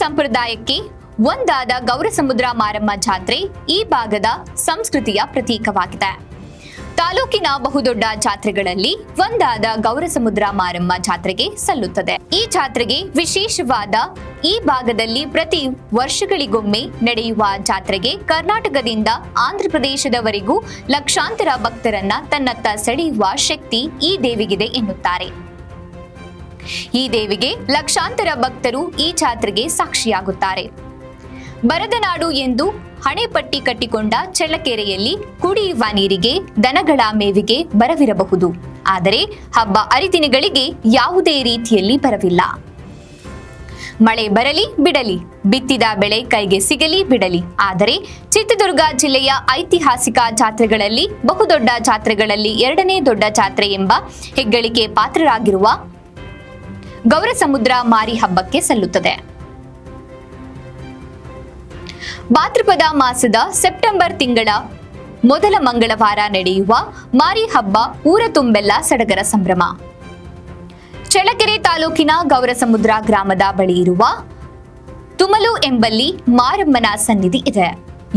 ಸಂಪ್ರದಾಯಕ್ಕೆ ಒಂದಾದ ಗೌರಸಮುದ್ರ ಮಾರಮ್ಮ ಜಾತ್ರೆ ಈ ಭಾಗದ ಸಂಸ್ಕೃತಿಯ ಪ್ರತೀಕವಾಗಿದೆ. ತಾಲೂಕಿನ ಬಹುದೊಡ್ಡ ಜಾತ್ರೆಗಳಲ್ಲಿ ಒಂದಾದ ಗೌರಸಮುದ್ರ ಮಾರಮ್ಮ ಜಾತ್ರೆಗೆ ಸಲ್ಲುತ್ತದೆ. ಈ ಜಾತ್ರೆಗೆ ವಿಶೇಷವಾದ ಈ ಭಾಗದಲ್ಲಿ ಪ್ರತಿ ವರ್ಷಗಳಿಗೊಮ್ಮೆ ನಡೆಯುವ ಜಾತ್ರೆಗೆ ಕರ್ನಾಟಕದಿಂದ ಆಂಧ್ರಪ್ರದೇಶದವರೆಗೂ ಲಕ್ಷಾಂತರ ಭಕ್ತರನ್ನ ತನ್ನತ್ತ ಸೆಳೆಯುವ ಶಕ್ತಿ ಈ ದೇವಿಗಿದೆ ಎನ್ನುತ್ತಾರೆ. ಈ ದೇವಿಗೆ ಲಕ್ಷಾಂತರ ಭಕ್ತರು ಈ ಜಾತ್ರೆಗೆ ಸಾಕ್ಷಿಯಾಗುತ್ತಾರೆ. ಬರದ ನಾಡು ಎಂದು ಹಣೆಪಟ್ಟಿ ಕಟ್ಟಿಕೊಂಡ ಚಳ್ಳಕೆರೆಯಲ್ಲಿ ಕುಡಿಯುವ ನೀರಿಗೆ, ದನಗಳ ಮೇವಿಗೆ ಬರವಿರಬಹುದು. ಆದರೆ ಹಬ್ಬ ಹರಿದಿನಗಳಿಗೆ ಯಾವುದೇ ರೀತಿಯಲ್ಲಿ ಬರವಿಲ್ಲ. ಮಳೆ ಬರಲಿ ಬಿಡಲಿ, ಬಿತ್ತಿದ ಬೆಳೆ ಕೈಗೆ ಸಿಗಲಿ ಬಿಡಲಿ. ಆದರೆ ಚಿತ್ರದುರ್ಗ ಜಿಲ್ಲೆಯ ಐತಿಹಾಸಿಕ ಜಾತ್ರೆಗಳಲ್ಲಿ, ಬಹುದೊಡ್ಡ ಜಾತ್ರೆಗಳಲ್ಲಿ ಎರಡನೇ ದೊಡ್ಡ ಜಾತ್ರೆ ಎಂಬ ಹೆಗ್ಗಳಿಕೆ ಪಾತ್ರರಾಗಿರುವ ಗೌರಸಮುದ್ರ ಮಾರಿ ಹಬ್ಬಕ್ಕೆ ಸಲ್ಲುತ್ತದೆ. ಭಾದ್ರಪದ ಮಾಸದ ಸೆಪ್ಟೆಂಬರ್ ತಿಂಗಳ ಮೊದಲ ಮಂಗಳವಾರ ನಡೆಯುವ ಮಾರಿ ಹಬ್ಬ ಊರ ತುಂಬೆಲ್ಲ ಸಡಗರ ಸಂಭ್ರಮ. ಚಳ್ಳಕೆರೆ ತಾಲೂಕಿನ ಗೌರಸಮುದ್ರ ಗ್ರಾಮದ ಬಳಿ ಇರುವ ತುಮಲು ಎಂಬಲ್ಲಿ ಮಾರಮ್ಮನ ಸನ್ನಿಧಿ ಇದೆ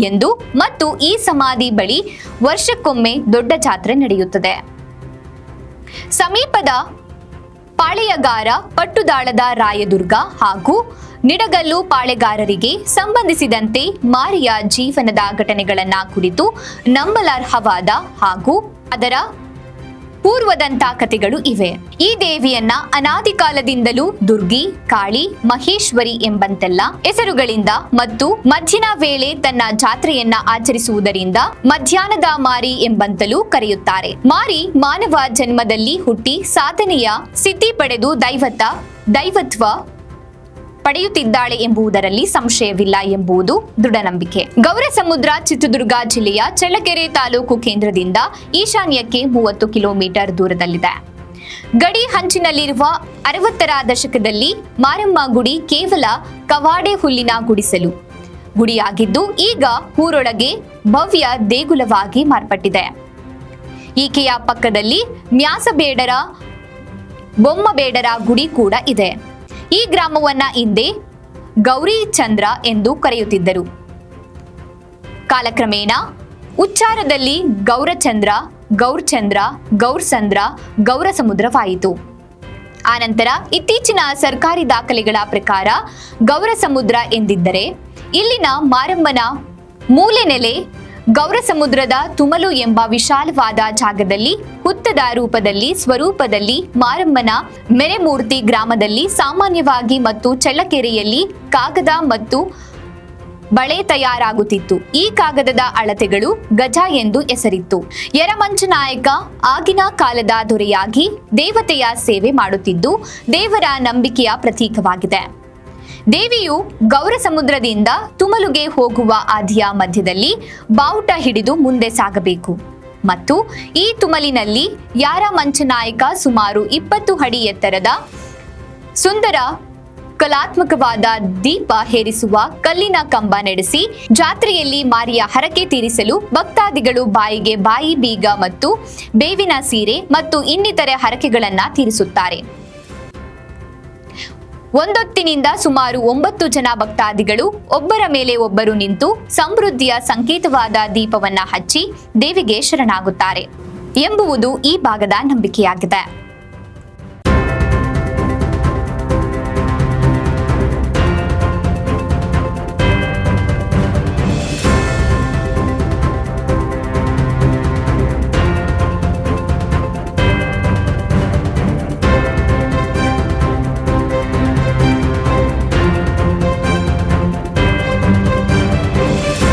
ಎಂದು ಮತ್ತು ಈ ಸಮಾಧಿ ಬಳಿ ವರ್ಷಕ್ಕೊಮ್ಮೆ ದೊಡ್ಡ ಜಾತ್ರೆ ನಡೆಯುತ್ತದೆ. ಸಮೀಪದ ಪಾಳೆಯಗಾರ ಪಟ್ಟುದಾಳದ ರಾಯದುರ್ಗ ಹಾಗೂ ನಿಡಗಲ್ಲು ಪಾಳೆಗಾರರಿಗೆ ಸಂಬಂಧಿಸಿದಂತೆ ಮಾರಿಯ ಜೀವನದ ಘಟನೆಗಳನ್ನ ಕುರಿತು ನಂಬಲಾರ್ಹವಾದ ಹಾಗೂ ಅದರ ಪೂರ್ವದಂತ ಕಥೆಗಳು ಇವೆ. ಈ ದೇವಿಯನ್ನ ಅನಾದಿ ಕಾಲದಿಂದಲೂ ದುರ್ಗಿ, ಕಾಳಿ, ಮಹೇಶ್ವರಿ ಎಂಬಂತೆಲ್ಲ ಹೆಸರುಗಳಿಂದ ಮತ್ತು ಮಧ್ಯಾಹ್ನ ವೇಳೆ ತನ್ನ ಜಾತ್ರೆಯನ್ನ ಆಚರಿಸುವುದರಿಂದ ಮಧ್ಯಾಹ್ನದ ಮಾರಿ ಎಂಬಂತಲೂ ಕರೆಯುತ್ತಾರೆ. ಮಾರಿ ಮಾನವ ಜನ್ಮದಲ್ಲಿ ಹುಟ್ಟಿ ಸಾಧನೆಯ ಸಿದ್ಧಿ ಪಡೆದು ದೈವತ್ವ ಪಡೆಯುತ್ತಿದ್ದಾಳೆ ಎಂಬುದರಲ್ಲಿ ಸಂಶಯವಿಲ್ಲ ಎಂಬುದು ದೃಢ ನಂಬಿಕೆ. ಗೌರಸಮುದ್ರ ಚಿತ್ರದುರ್ಗ ಜಿಲ್ಲೆಯ ಚಳ್ಳಕೆರೆ ತಾಲೂಕು ಕೇಂದ್ರದಿಂದ ಈಶಾನ್ಯಕ್ಕೆ 30 ಕಿಲೋಮೀಟರ್ ದೂರದಲ್ಲಿದೆ. ಗಡಿ ಹಂಚಿನಲ್ಲಿರುವ 60ರ ದಶಕದಲ್ಲಿ ಮಾರಮ್ಮ ಗುಡಿ ಕೇವಲ ಕವಾಡೆ ಹುಲ್ಲಿನ ಗುಡಿಸಲು ಗುಡಿಯಾಗಿದ್ದು ಈಗ ಊರೊಳಗೆ ಭವ್ಯ ದೇಗುಲವಾಗಿ ಮಾರ್ಪಟ್ಟಿದೆ. ಈಕೆಯ ಪಕ್ಕದಲ್ಲಿ ಮ್ಯಾಸಬೇಡರ ಬೊಮ್ಮಬೇಡರ ಗುಡಿ ಕೂಡ ಇದೆ. ಈ ಗ್ರಾಮವನ್ನ ಹಿಂದೆ ಗೌರಿ ಚಂದ್ರ ಎಂದು ಕರೆಯುತ್ತಿದ್ದರು. ಕಾಲಕ್ರಮೇಣ ಉಚ್ಚಾರದಲ್ಲಿ ಗೌರಚಂದ್ರ, ಗೌರ್ಚಂದ್ರ, ಗೌರ್ಸಂದ್ರ, ಗೌರಸಮುದ್ರವಾಯಿತು. ಆನಂತರ ಇತ್ತೀಚಿನ ಸರ್ಕಾರಿ ದಾಖಲೆಗಳ ಪ್ರಕಾರ ಗೌರಸಮುದ್ರ ಎಂದಿದ್ದರೆ ಇಲ್ಲಿನ ಮಾರಮ್ಮನ ಮೂಲೆ ನೆಲೆ ಗೌರಸಮುದ್ರದ ತುಮಲು ಎಂಬ ವಿಶಾಲವಾದ ಜಾಗದಲ್ಲಿ ಹುತ್ತದ ರೂಪದಲ್ಲಿ ಸ್ವರೂಪದಲ್ಲಿ ಮಾರಮ್ಮನ ಮೆರೆಮೂರ್ತಿ ಗ್ರಾಮದಲ್ಲಿ ಸಾಮಾನ್ಯವಾಗಿ ಮತ್ತು ಚಳ್ಳಕೆರೆಯಲ್ಲಿ ಕಾಗದ ಮತ್ತು ಬಳೆ ತಯಾರಾಗುತ್ತಿತ್ತು. ಈ ಕಾಗದದ ಅಳತೆಗಳು ಗಜ ಎಂದು ಹೆಸರಿತ್ತು. ಯರಮಂಚನಾಯಕ ಆಗಿನ ಕಾಲದ ದೊರೆಯಾಗಿ ದೇವತೆಯ ಸೇವೆ ಮಾಡುತ್ತಿದ್ದು ದೇವರ ನಂಬಿಕೆಯ ಪ್ರತೀಕವಾಗಿದೆ. ದೇವಿಯು ಗೌರಸಮುದ್ರದಿಂದ ತುಮಲುಗೆ ಹೋಗುವ ಹಾದಿಯ ಮಧ್ಯದಲ್ಲಿ ಬಾವುಟ ಹಿಡಿದು ಮುಂದೆ ಸಾಗಬೇಕು ಮತ್ತು ಈ ತುಮಲಿನಲ್ಲಿ ಯರಮಂಚನಾಯಕ ಸುಮಾರು 20 ಅಡಿ ಎತ್ತರದ ಸುಂದರ ಕಲಾತ್ಮಕವಾದ ದೀಪ ಹೇರಿಸುವ ಕಲ್ಲಿನ ಕಂಬ ನಡೆಸಿ ಜಾತ್ರೆಯಲ್ಲಿ ಮಾರಿಯ ಹರಕೆ ತೀರಿಸಲು ಭಕ್ತಾದಿಗಳು ಬಾಯಿಗೆ ಬಾಯಿ ಬೀಗ ಮತ್ತು ಬೇವಿನ ಸೀರೆ ಮತ್ತು ಇನ್ನಿತರೆ ಹರಕೆಗಳನ್ನ ತೀರಿಸುತ್ತಾರೆ. ಒಂದೊತ್ತಿನಿಂದ ಸುಮಾರು 9 ಜನ ಭಕ್ತಾದಿಗಳು ಒಬ್ಬರ ಮೇಲೆ ಒಬ್ಬರು ನಿಂತು ಸಮೃದ್ಧಿಯ ಸಂಕೇತವಾದ ದೀಪವನ್ನ ಹಚ್ಚಿ ದೇವಿಗೆ ಶರಣಾಗುತ್ತಾರೆ ಎಂಬುವುದು ಈ ಭಾಗದ ನಂಬಿಕೆಯಾಗಿದೆ.